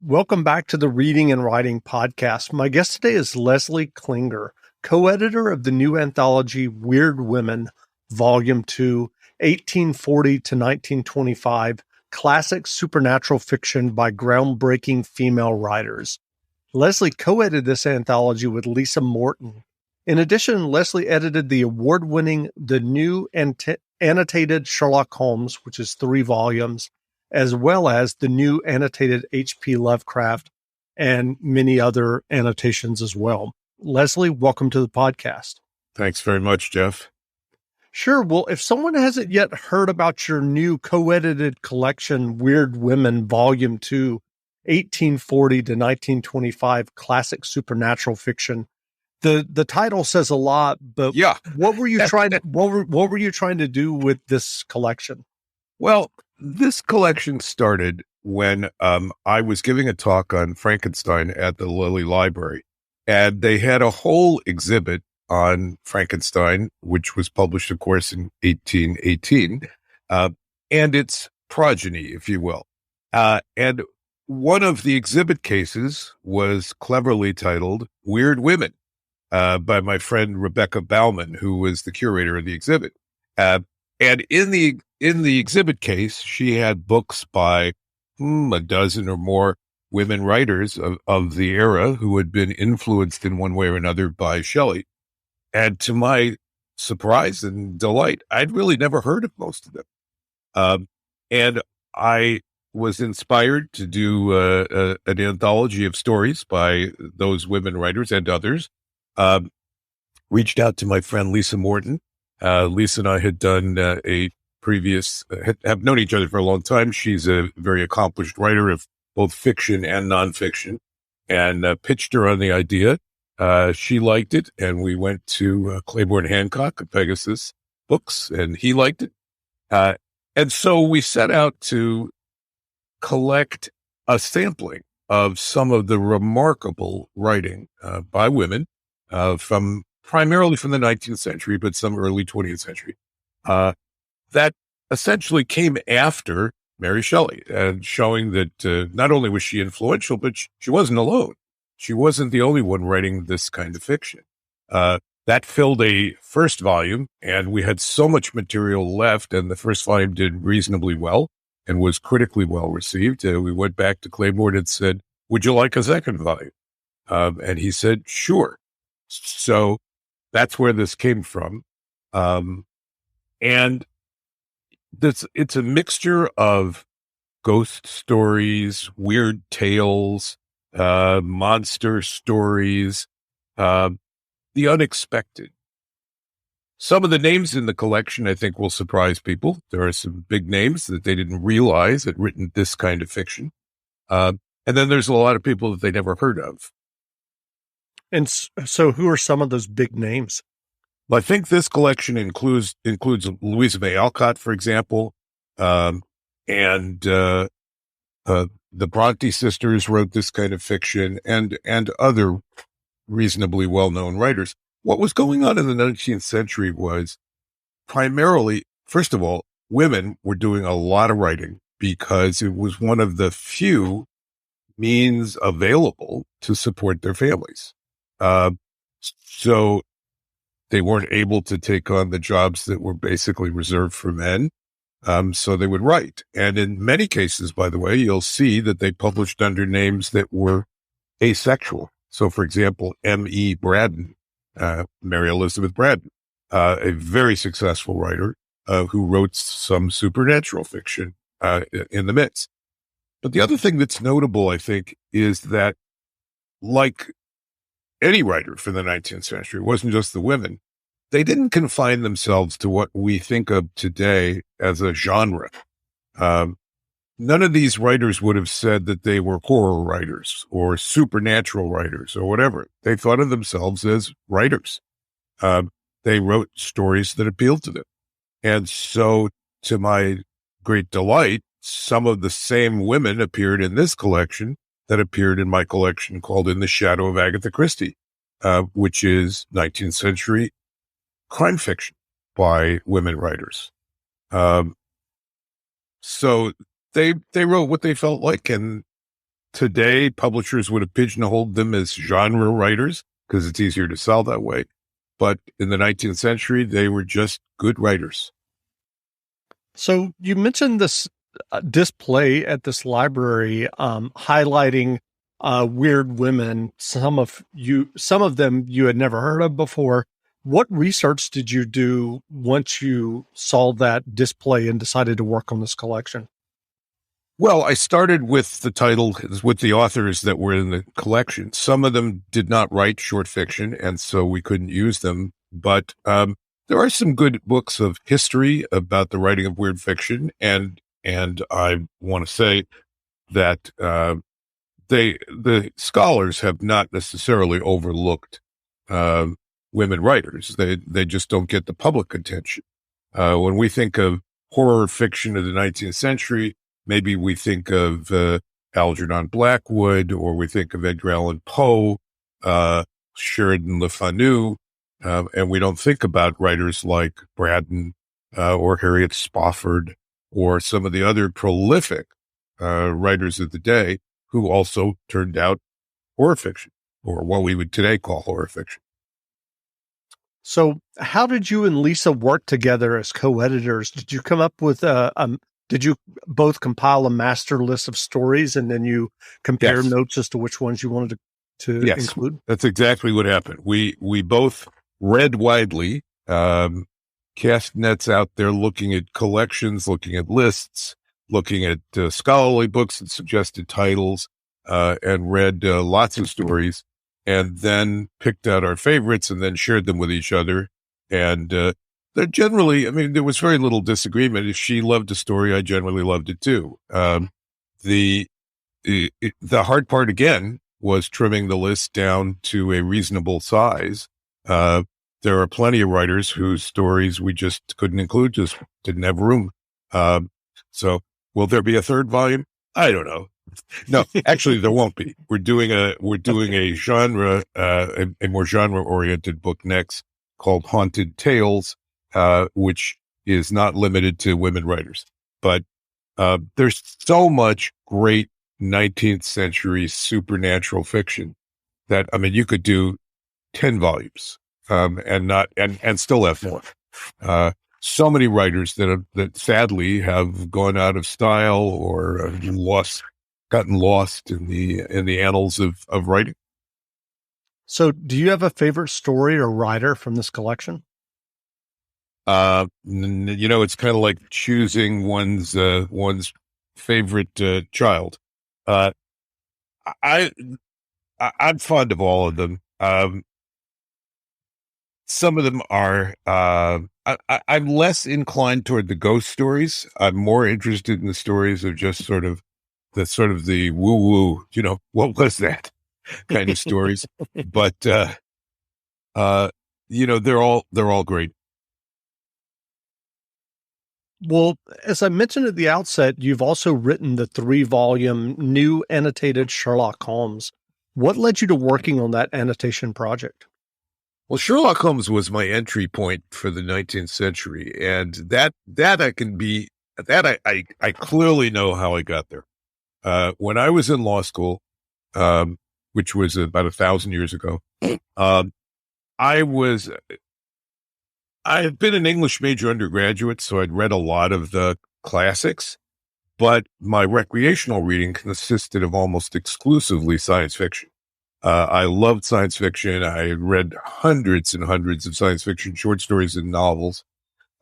Welcome back to the Reading and Writing Podcast. My guest today is Leslie Klinger, co-editor of the new anthology Weird Women, Volume 2, 1840 to 1925, classic supernatural fiction by groundbreaking female writers. Leslie co-edited this anthology with Lisa Morton. In addition, Leslie edited the award-winning The New Annotated Sherlock Holmes, which is 3 volumes, as well as the new annotated H.P. Lovecraft and many other annotations as well. Leslie, welcome to the podcast. Thanks very much, Jeff. Sure. Well, if someone hasn't yet heard about your new co-edited collection, Weird Women, Volume 2, 1840 to 1925, classic supernatural fiction, the title says a lot, but yeah, what were you trying to what were you trying to do with this collection? Well, this collection started when I was giving a talk on Frankenstein at the Lilly Library, and they had a whole exhibit on Frankenstein, which was published, of course, in 1818, and its progeny, if you will. And one of the exhibit cases was cleverly titled Weird Women by my friend Rebecca Bauman, who was the curator of the exhibit. And in the exhibit case, she had books by a dozen or more women writers of the era who had been influenced in one way or another by Shelley. And to my surprise and delight, I'd really never heard of most of them. And I was inspired to do an anthology of stories by those women writers and others. Reached out to my friend Lisa Morton. Lisa and I had done have known each other for a long time. She's a very accomplished writer of both fiction and nonfiction, and pitched her on the idea. She liked it, and we went to Claiborne Hancock at Pegasus Books, and he liked it. And so we set out to collect a sampling of some of the remarkable writing by women primarily from the 19th century, but some early 20th century, that essentially came after Mary Shelley, and showing that not only was she influential, but she wasn't alone. She wasn't the only one writing this kind of fiction. That filled a first volume, and we had so much material left, and the first volume did reasonably well and was critically well received. We went back to Claiborne and said, "Would you like a second volume?" And he said, "Sure." So that's where this came from. And it's a mixture of ghost stories, weird tales, monster stories, the unexpected. Some of the names in the collection, I think, will surprise people. There are some big names that they didn't realize had written this kind of fiction. And then there's a lot of people that they never heard of. And so who are some of those big names? Well, I think this collection includes Louisa May Alcott, for example, and the Bronte sisters wrote this kind of fiction, and other reasonably well-known writers. What was going on in the 19th century was primarily, first of all, women were doing a lot of writing because it was one of the few means available to support their families. So they weren't able to take on the jobs that were basically reserved for men. So they would write. And in many cases, by the way, you'll see that they published under names that were asexual. So, for example, M.E. Braddon, Mary Elizabeth Braddon, a very successful writer who wrote some supernatural fiction in the midst. But the other thing that's notable, I think, is that, like any writer from the 19th century, it wasn't just the women. They didn't confine themselves to what we think of today as a genre. None of these writers would have said that they were horror writers or supernatural writers or whatever. They thought of themselves as writers. They wrote stories that appealed to them. And so, to my great delight, some of the same women appeared in this collection that appeared in my collection called In the Shadow of Agatha Christie, which is 19th century crime fiction by women writers. So they wrote what they felt like, and today, publishers would have pigeonholed them as genre writers because it's easier to sell that way. But in the 19th century, they were just good writers. So you mentioned this display at this library, highlighting weird women. Some of them you had never heard of before. What research did you do once you saw that display and decided to work on this collection? Well, I started with the authors that were in the collection. Some of them did not write short fiction, and so we couldn't use them. But there are some good books of history about the writing of weird fiction, and I want to say that the scholars have not necessarily overlooked women writers. They just don't get the public attention. When we think of horror fiction of the 19th century, maybe we think of Algernon Blackwood, or we think of Edgar Allan Poe, Sheridan Le Fanu, and we don't think about writers like Braddon or Harriet Spofford or some of the other prolific writers of the day who also turned out horror fiction, or what we would today call horror fiction. So how did you and Lisa work together as co-editors? Did you come up with did you both compile a master list of stories and then you compare notes as to which ones you wanted to include? That's exactly what happened. We both read widely, cast nets out there looking at collections, looking at lists, looking at scholarly books and suggested titles, and read lots of stories, and then picked out our favorites and then shared them with each other. And they're generally, I mean, there was very little disagreement. If she loved a story, I generally loved it too. The hard part, again, was trimming the list down to a reasonable size. There are plenty of writers whose stories we just couldn't include, just didn't have room. So will there be a third volume? I don't know. No, actually there won't be. We're doing a genre, a more genre oriented book next called Haunted Tales, which is not limited to women writers, but, there's so much great 19th century supernatural fiction that, I mean, you could do 10 volumes, and still have more. So many writers that sadly have gone out of style or gotten lost in the annals of writing. So do you have a favorite story or writer from this collection? It's kind of like choosing one's favorite child. I'm fond of all of them. Some of them are, I'm less inclined toward the ghost stories. I'm more interested in the stories of just sort of the woo-woo, what was that kind of stories. But, they're all great. Well, as I mentioned at the outset, you've also written the 3-volume new annotated Sherlock Holmes. What led you to working on that annotation project? Well, Sherlock Holmes was my entry point for the 19th century, and that I clearly know how I got there. When I was in law school, which was about 1,000 years ago, I had been an English major undergraduate, so I'd read a lot of the classics, but my recreational reading consisted of almost exclusively science fiction. I loved science fiction. I had read hundreds and hundreds of science fiction short stories and novels.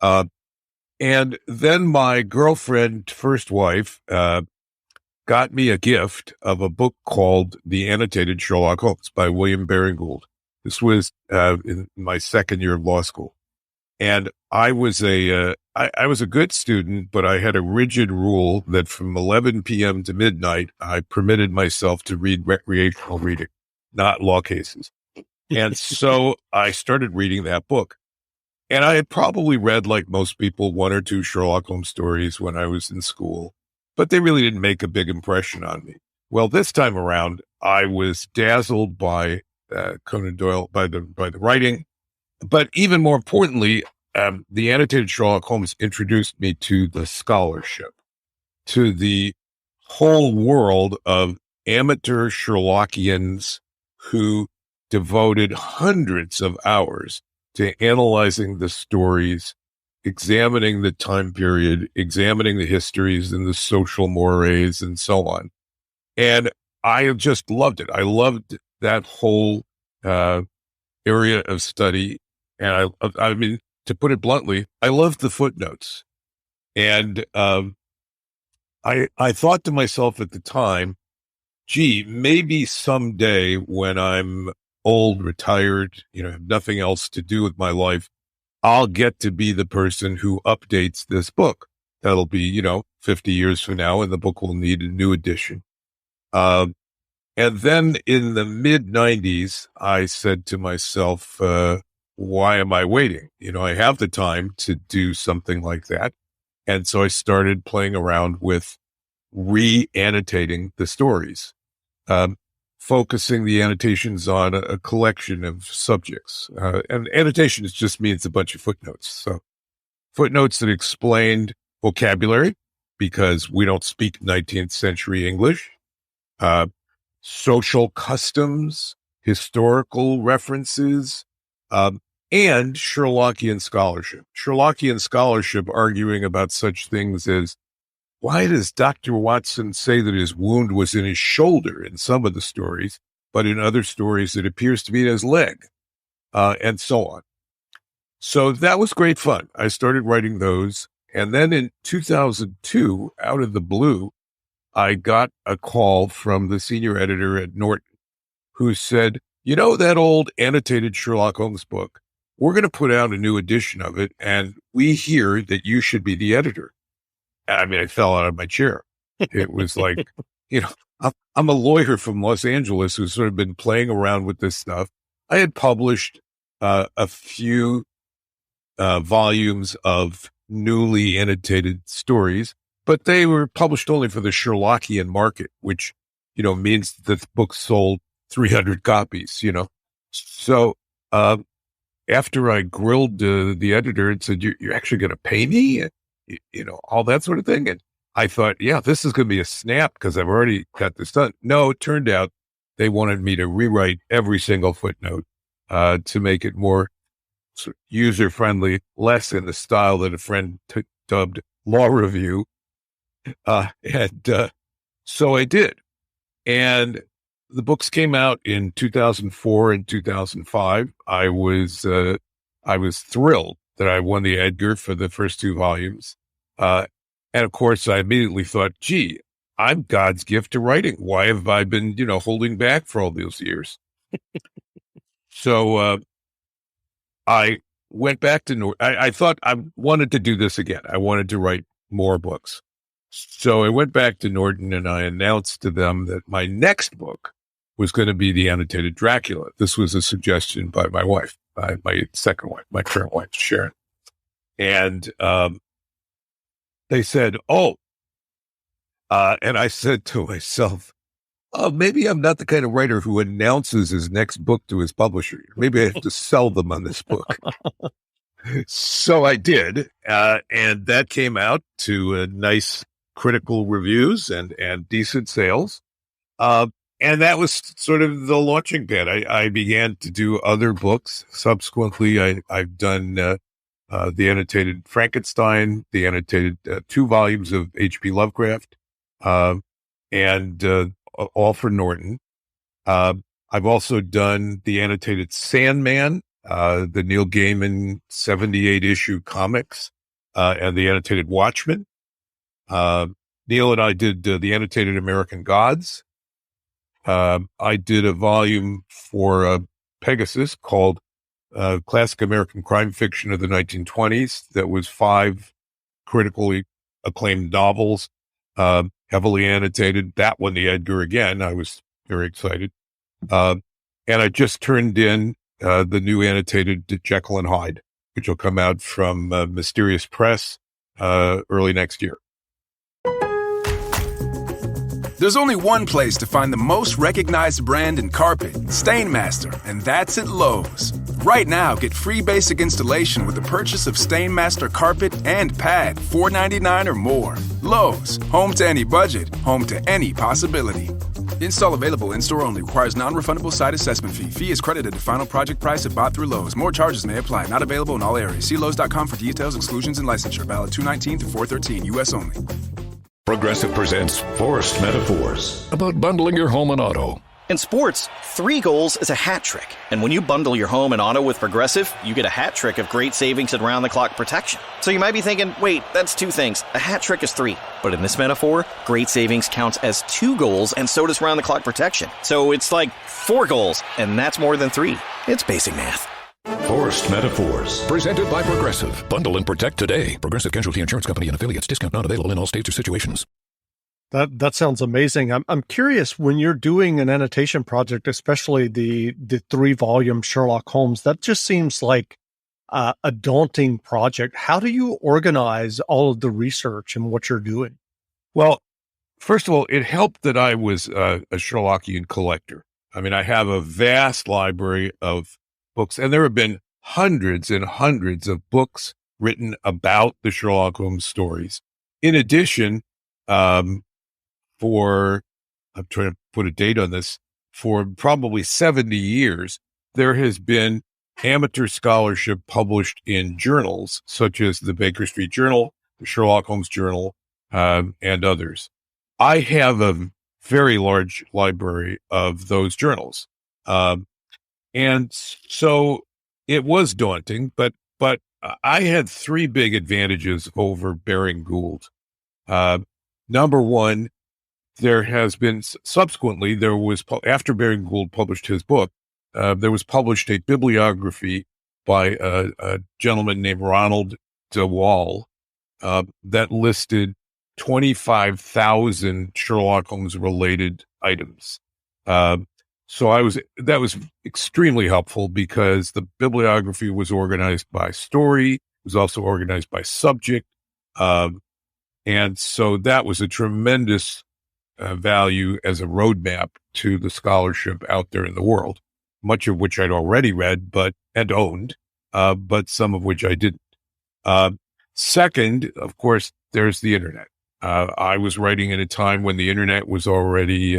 And then my girlfriend, first wife, got me a gift of a book called The Annotated Sherlock Holmes by William Baring Gould. This was in my second year of law school. And I was I was a good student, but I had a rigid rule that from 11 p.m. to midnight, I permitted myself to read recreational reading, not law cases. And so I started reading that book. And I had probably read, like most people, 1 or 2 Sherlock Holmes stories when I was in school, but they really didn't make a big impression on me. Well, this time around, I was dazzled by Conan Doyle, by the writing. But even more importantly, the annotated Sherlock Holmes introduced me to the scholarship, to the whole world of amateur Sherlockians who devoted hundreds of hours to analyzing the stories, examining the time period, examining the histories and the social mores and so on. And I just loved it. I loved that whole area of study. And I mean, to put it bluntly, I loved the footnotes. And I thought to myself at the time, gee, maybe someday when I'm old, retired, have nothing else to do with my life, I'll get to be the person who updates this book. That'll be, 50 years from now, and the book will need a new edition. And then in the mid-90s, I said to myself, why am I waiting? I have the time to do something like that. And so I started playing around with re-annotating the stories, focusing the annotations on a collection of subjects. And annotations just means a bunch of footnotes. So footnotes that explained vocabulary, because we don't speak 19th century English, social customs, historical references, and Sherlockian scholarship. Sherlockian scholarship arguing about such things as, why does Dr. Watson say that his wound was in his shoulder in some of the stories, but in other stories it appears to be in his leg, and so on. So that was great fun. I started writing those. And then in 2002, out of the blue, I got a call from the senior editor at Norton who said, that old annotated Sherlock Holmes book, we're going to put out a new edition of it, and we hear that you should be the editor. I mean, I fell out of my chair. It was like, I'm a lawyer from Los Angeles who's sort of been playing around with this stuff. I had published a few volumes of newly annotated stories, but they were published only for the Sherlockian market, which, means that the book sold 300 copies, So after I grilled the editor and said, you're actually going to pay me? All that sort of thing. And I thought, yeah, this is going to be a snap because I've already got this done. No, it turned out they wanted me to rewrite every single footnote to make it more user-friendly, less in the style that a friend dubbed law review. So I did. And the books came out in 2004 and 2005. I was thrilled that I won the Edgar for the first two volumes. And of course, I immediately thought, gee, I'm God's gift to writing. Why have I been, holding back for all these years? So I went back to Norton. I thought I wanted to do this again. I wanted to write more books. So I went back to Norton and I announced to them that my next book was going to be the Annotated Dracula. This was a suggestion by my wife, my second wife, my current wife, Sharon. And they said, and I said to myself, maybe I'm not the kind of writer who announces his next book to his publisher. Maybe I have to sell them on this book. So I did, and that came out to nice critical reviews and decent sales. And that was sort of the launching pad. I began to do other books. Subsequently, I've done the annotated Frankenstein, the annotated 2 volumes of H.P. Lovecraft, and all for Norton. I've also done the annotated Sandman, the Neil Gaiman 78 issue comics, and the annotated Watchmen. Neil and I did the annotated American Gods. I did a volume for Pegasus called Classic American Crime Fiction of the 1920s. That was 5 critically acclaimed novels, heavily annotated. That won the Edgar again. I was very excited. And I just turned in the new annotated Jekyll and Hyde, which will come out from Mysterious Press early next year. There's only one place to find the most recognized brand in carpet, Stainmaster, and that's at Lowe's. Right now, get free basic installation with the purchase of Stainmaster carpet and pad, $4.99 or more. Lowe's, home to any budget, home to any possibility. Install available in-store only. Requires non-refundable site assessment fee. Fee is credited to final project price if bought through Lowe's. More charges may apply. Not available in all areas. See Lowes.com for details, exclusions, and licensure. Valid 2/19 through 4/13. U.S. only. Progressive presents Forced Metaphors about bundling your home and auto. In sports, 3 goals is a hat trick. And when you bundle your home and auto with Progressive, you get a hat trick of great savings and round-the-clock protection. So you might be thinking, wait, that's 2 things. A hat trick is 3. But in this metaphor, great savings counts as 2 goals, and so does round-the-clock protection. So it's like 4 goals, and that's more than 3. It's basic math. Forced Metaphors. Presented by Progressive. Bundle and protect today. Progressive Casualty Insurance Company and affiliates. Discount not available in all states or situations. That sounds amazing. I'm curious, when you're doing an annotation project, especially the 3-volume Sherlock Holmes, that just seems like a daunting project. How do you organize all of the research and what you're doing? Well, first of all, it helped that I was a Sherlockian collector. I mean, I have a vast library of books, and there have been hundreds and hundreds of books written about the Sherlock Holmes stories. In addition, I'm trying to put a date on this, for probably 70 years, there has been amateur scholarship published in journals such as the Baker Street Journal, the Sherlock Holmes Journal, and others. I have a very large library of those journals. And so it was daunting, but I had 3 big advantages over Baring Gould. Number one, there has been subsequently, after Baring Gould published his book, there was published a bibliography by a gentleman named Ronald de Wall that listed 25,000 Sherlock Holmes related items. So that was extremely helpful because the bibliography was organized by story, it was also organized by subject. And so that was a tremendous value as a roadmap to the scholarship out there in the world, much of which I'd already read and owned, but some of which I didn't. Second, of course, there's the internet. I was writing at a time when the internet was already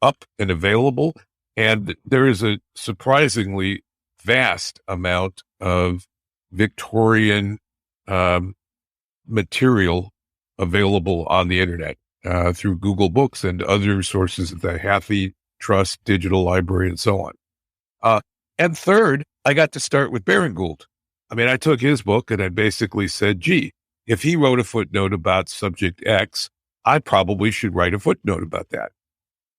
up and available, and there is a surprisingly vast amount of Victorian material available on the internet through Google Books and other sources of the Hathi Trust Digital Library and so on. And third, I got to start with Baring Gould. I mean, I took his book and I basically said, gee, if he wrote a footnote about subject X, I probably should write a footnote about that.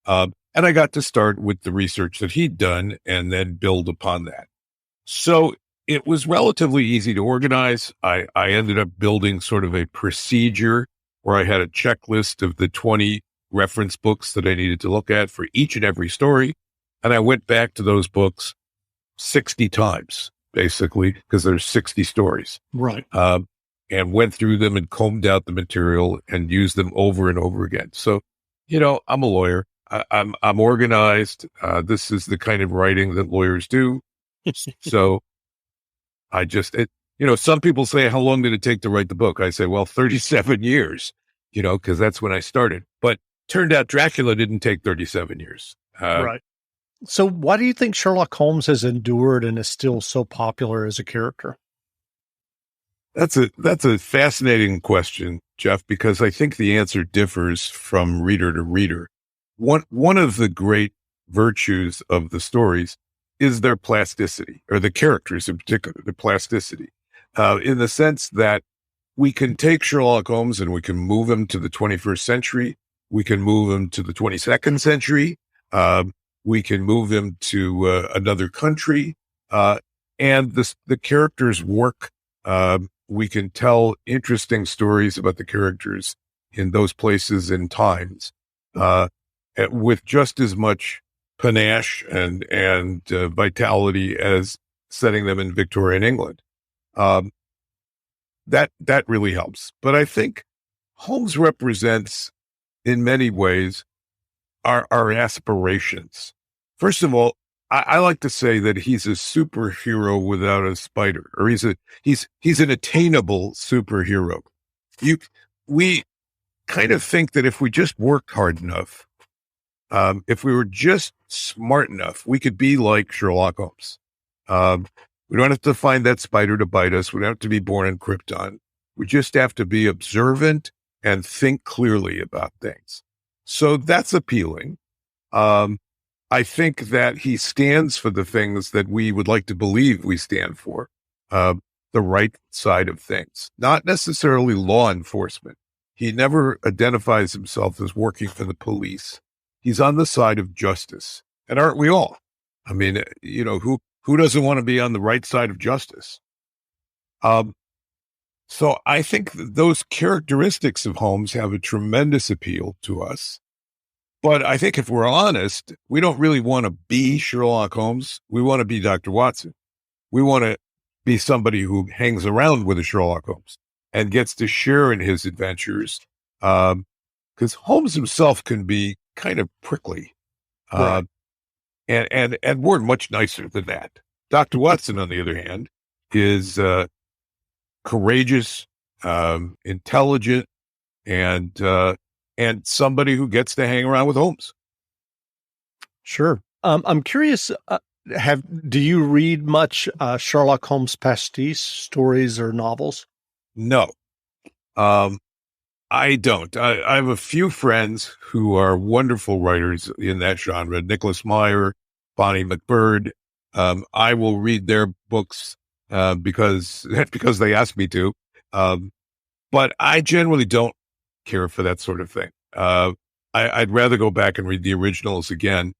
And I got to start with the research that he'd done and then build upon that. So it was relatively easy to organize. I ended up building sort of a procedure where I had a checklist of the 20 reference books that I needed to look at for each and every story. And I went back to those books 60 times, basically, because there's 60 stories. Right. And went through them and combed out the material and used them over and over again. So, I'm a lawyer. I'm organized. This is the kind of writing that lawyers do. So some people say, how long did it take to write the book? I say, well, 37 years, because that's when I started. But turned out Dracula didn't take 37 years. Right. So why do you think Sherlock Holmes has endured and is still so popular as a character? That's a fascinating question, Jeff, because I think the answer differs from reader to reader. One of the great virtues of the stories is their plasticity, or the characters in particular, the plasticity, in the sense that we can take Sherlock Holmes and we can move him to the 21st century. We can move him to the 22nd century. We can move him to another country. And the characters work. We can tell interesting stories about the characters in those places and times with just as much panache and vitality as setting them in Victorian England. That really helps. But I think Holmes represents, in many ways, our aspirations. First of all, I like to say that he's a superhero without a spider, or he's an attainable superhero. We kind of think that if we just worked hard enough, If we were just smart enough, we could be like Sherlock Holmes. We don't have to find that spider to bite us. We don't have to be born in Krypton. We just have to be observant and think clearly about things. So that's appealing. I think that he stands for the things that we would like to believe we stand for, the right side of things, not necessarily law enforcement. He never identifies himself as working for the police. He's on the side of justice. And aren't we all? I mean, who doesn't want to be on the right side of justice? So I think that those characteristics of Holmes have a tremendous appeal to us. But I think if we're honest, we don't really want to be Sherlock Holmes. We want to be Dr. Watson. We want to be somebody who hangs around with a Sherlock Holmes and gets to share in his adventures. Because Holmes himself can be kind of prickly. Right. And we're much nicer than that. Dr. Watson, on the other hand, is courageous, intelligent, and somebody who gets to hang around with Holmes. Sure. I'm curious, do you read much Sherlock Holmes pastiche stories or novels? No, I don't. I have a few friends who are wonderful writers in that genre. Nicholas Meyer, Bonnie McBird. I will read their books because they ask me to. But I generally don't care for that sort of thing. I'd rather go back and read the originals again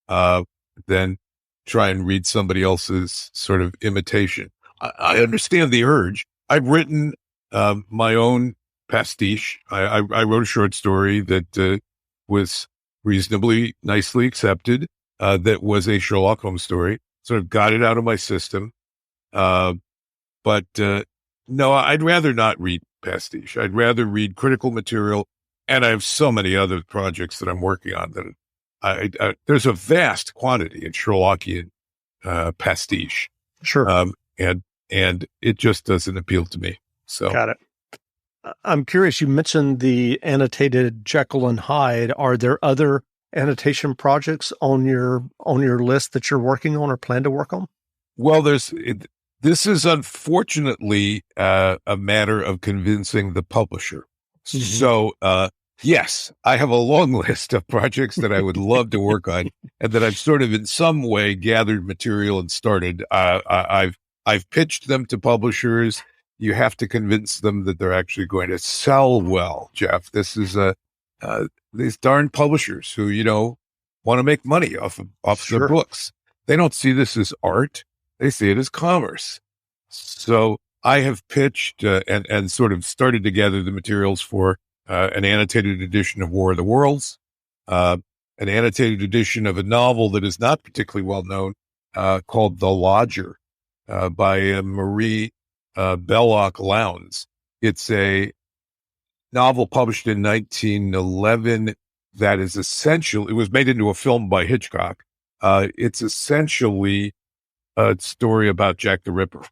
than try and read somebody else's sort of imitation. I understand the urge. I've written my own pastiche. I wrote a short story that was reasonably nicely accepted, that was a Sherlock Holmes story. Sort of got it out of my system. But no, I'd rather not read pastiche. I'd rather read critical material. And I have so many other projects that I'm working on that there's a vast quantity in Sherlockian pastiche. Sure. And it just doesn't appeal to me. So Got it. I'm curious, you mentioned the annotated Jekyll and Hyde. Are there other annotation projects on your list that you're working on or plan to work on? Well, this is unfortunately a matter of convincing the publisher. Mm-hmm. So, yes, I have a long list of projects that I would love to work on and that I've sort of in some way gathered material and started. I've pitched them to publishers. You have to convince them that they're actually going to sell well, Jeff. This is these darn publishers who, want to make money off Sure. their books. They don't see this as art. They see it as commerce. So I have pitched and sort of started to gather the materials for an annotated edition of War of the Worlds, an annotated edition of a novel that is not particularly well known called The Lodger by Marie Belloc Lowndes. It's a novel published in 1911 that is it was made into a film by Hitchcock. It's essentially a story about Jack the Ripper.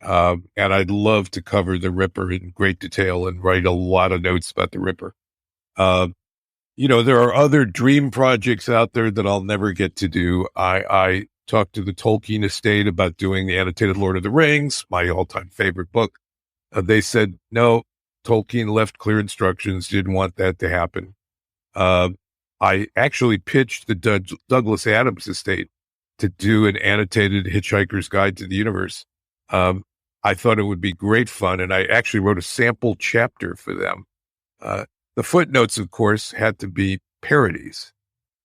And I'd love to cover the Ripper in great detail and write a lot of notes about the Ripper. There are other dream projects out there that I'll never get to do. I talked to the Tolkien estate about doing the annotated Lord of the Rings, my all-time favorite book. They said, no, Tolkien left clear instructions, didn't want that to happen. I actually pitched the Douglas Adams estate to do an annotated Hitchhiker's Guide to the Universe. I thought it would be great fun, and I actually wrote a sample chapter for them. The footnotes, of course, had to be parodies.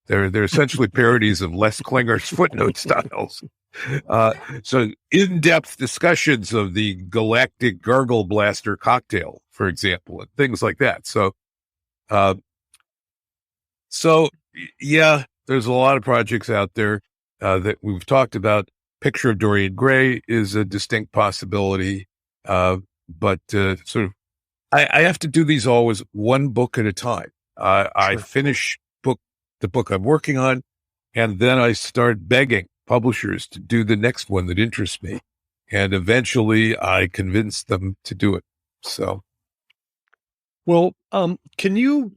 They're essentially parodies of Les Klinger's footnote styles. So in-depth discussions of the Galactic Gargle Blaster cocktail, for example, and things like that. So yeah, there's a lot of projects out there that we've talked about. Picture of Dorian Gray is a distinct possibility, but sort of, I have to do these always one book at a time. I finish the book I'm working on, and then I start begging publishers to do the next one that interests me, and eventually I convince them to do it. So, Well, can you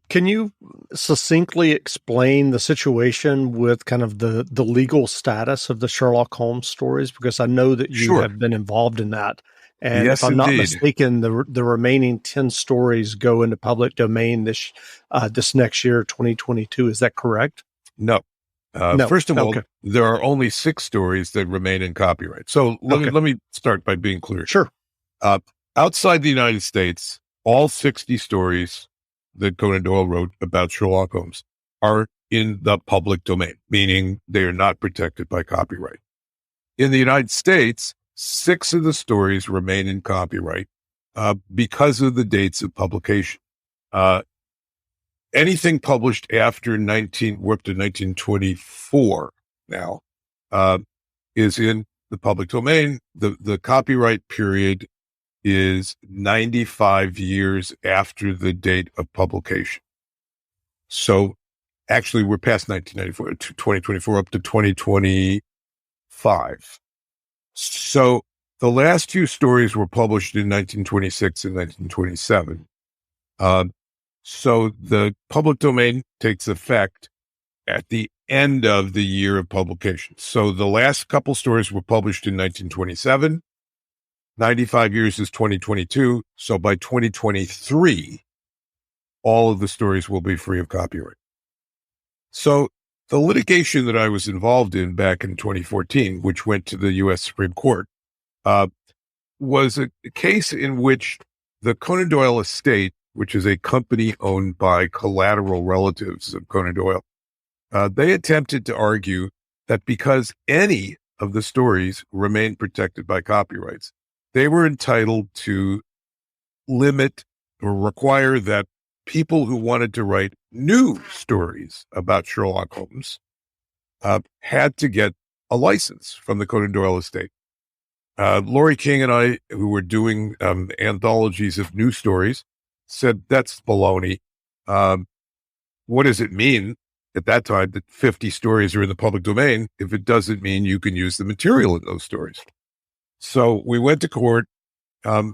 succinctly explain the situation with kind of the legal status of the Sherlock Holmes stories? Because I know that you Sure. have been involved in that. And Yes, if I'm not indeed. mistaken, the remaining 10 stories go into public domain this next year, 2022. Is that correct? No. No. First of all, Okay. there are only 6 stories that remain in copyright. So let me start by being clear. Sure. Outside the United States, all 60 stories that Conan Doyle wrote about Sherlock Holmes are in the public domain, meaning they are not protected by copyright. In the United States, 6 of the stories remain in copyright because of the dates of publication. Anything published after we're up to 1924 now, is in the public domain. The copyright period is 95 years after the date of publication. So actually we're past 1994 to 2024 up to 2025. So the last 2 stories were published in 1926 and 1927. So the public domain takes effect at the end of the year of publication. So the last couple stories were published in 1927. 95 years is 2022. So by 2023, all of the stories will be free of copyright. So the litigation that I was involved in back in 2014, which went to the U.S. Supreme Court, was a case in which the Conan Doyle estate, which is a company owned by collateral relatives of Conan Doyle, they attempted to argue that because any of the stories remain protected by copyrights, they were entitled to limit or require that people who wanted to write new stories about Sherlock Holmes had to get a license from the Conan Doyle estate. Laurie King and I, who were doing anthologies of new stories, said, that's baloney. What does it mean at that time that 50 stories are in the public domain if it doesn't mean you can use the material in those stories? So we went to court.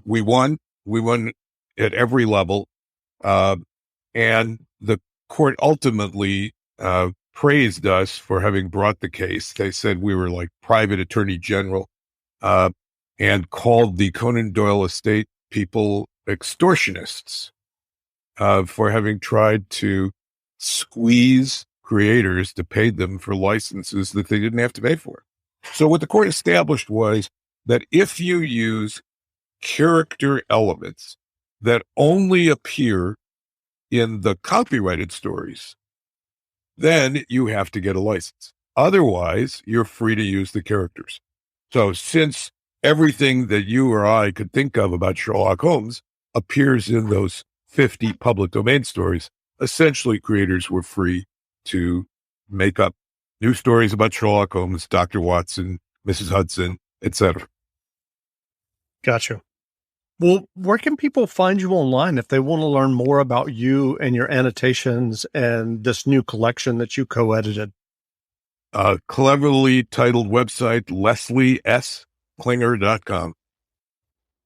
We won at every level. And the court ultimately praised us for having brought the case. They said we were like private attorney general, and called the Conan Doyle estate people extortionists for having tried to squeeze creators to pay them for licenses that they didn't have to pay for. So what the court established was that if you use character elements that only appear in the copyrighted stories, then you have to get a license. Otherwise, you're free to use the characters. So since everything that you or I could think of about Sherlock Holmes appears in those 50 public domain stories, essentially creators were free to make up new stories about Sherlock Holmes, Dr. Watson, Mrs. Hudson, etc. Gotcha. Well, where can people find you online if they want to learn more about you and your annotations and this new collection that you co-edited? Cleverly titled website, lesliesklinger.com.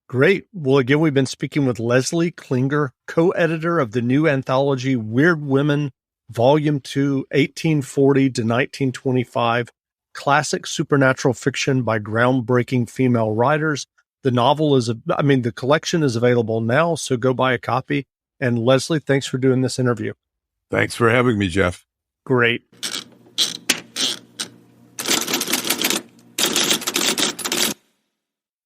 Great. Well, again, we've been speaking with Leslie Klinger, co-editor of the new anthology Weird Women, Volume 2, 1840 to 1925, classic supernatural fiction by groundbreaking female writers. The the collection is available now, so go buy a copy. And Leslie, thanks for doing this interview. Thanks for having me, Jeff. Great.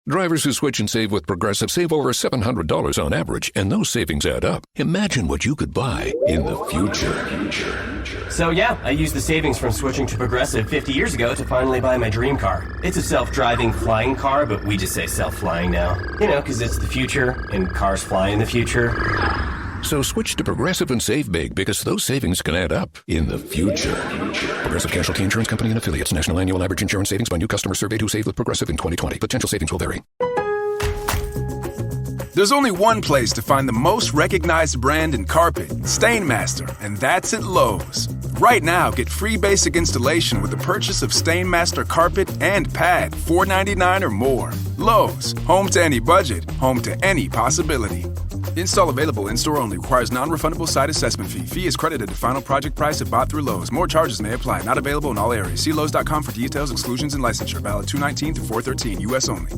Drivers who switch and save with Progressive save over $700 on average, and those savings add up. Imagine what you could buy in the future. So yeah, I used the savings from switching to Progressive 50 years ago to finally buy my dream car. It's a self-driving flying car, but we just say self-flying now. You know, because it's the future, and cars fly in the future. So switch to Progressive and save big, because those savings can add up in the future. Progressive Casualty Insurance Company and Affiliates. National annual average insurance savings by new customers surveyed who saved with Progressive in 2020. Potential savings will vary. There's only one place to find the most recognized brand in carpet, Stainmaster, and that's at Lowe's. Right now, get free basic installation with the purchase of Stainmaster carpet and pad, $4.99 or more. Lowe's, home to any budget, home to any possibility. Install available in-store only. Requires non-refundable site assessment fee. Fee is credited to final project price if bought through Lowe's. More charges may apply. Not available in all areas. See Lowe's.com for details, exclusions, and licensure. Valid 2/19 through 4/13. U.S. only.